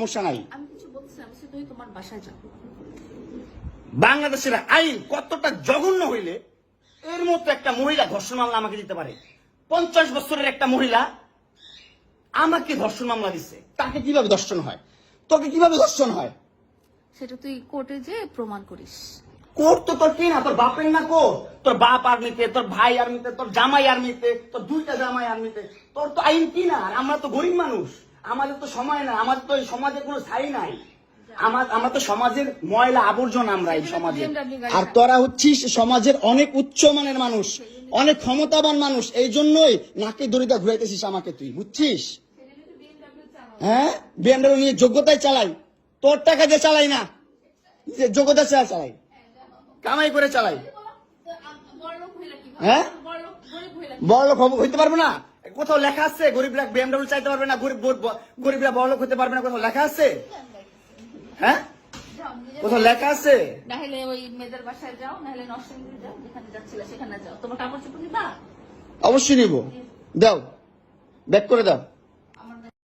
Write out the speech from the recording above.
সমস্যা নাই। আমি কিছু বলছিলাম, তুই তোমার বাসায় যাও। বাংলাদেশের আইন কতটা জঘন্য হইলে এর মতো একটা মহিলা ধর্ষণ মামলা আমাকে দিতে পারে? 50 বছরের একটা মহিলা আমাকে ধর্ষণ মামলা দিচ্ছে, তাকে কিভাবে ধর্ষণ হয়? তোকে কিভাবে ধর্ষণ হয়? সেটা তুই কোর্টে যে প্রমাণ করিস। কোর্ট তো তোর কি না, তোর বাপের না কোর্ট? তোর বাপ আর্মিতে, তোর ভাই আর্মিতে, তোর জামাই আর্মিতে, তোর 2টা জামাই আর্মিতে। তোর তো আইন কি না? আর আমরা তো গরিব মানুষ, আমাদের তো সময় না, আমাদের তো এই সমাজে কোনো ছাই নাই। আমরা তো সমাজের ময়লা আবর্জনা, আমরা এই সমাজে। আর তোরা হচ্ছিস সমাজের অনেক উচ্চমানের মানুষ, অনেক ক্ষমতাবান মানুষ, এই জন্যই নাকি দড়িটা ঘুরাইতেছিস আমাকে, তুই বুঝছিস? হ্যাঁ, বিএমডব্লিউ নিয়ে যোগ্যতায় চালাই, তোর টাকা দিয়ে চালাই না, যে যোগ্যতা চালাই, কামাই করে চালাই। হ্যাঁ, বড়লোক হইতে পারবো না? কোথাও লেখা আছে গরিবরা বিএমডব্লিউ চাইতে পারবে না, গরিবরা বড়লোক হতে পারবে না? কোথাও লেখা আছে? হ্যাঁ, কোথাও লেখা আছে? নাহলে ওই মেয়েদের বাসায় যাও, নাহলে নরসিংদী যাও, যেখানে যাচ্ছিলে সেখানে যাও। তোমার কাপড় চোপড় নিবা? অবশ্যই নিব। দাও, ব্যাক করে দাও।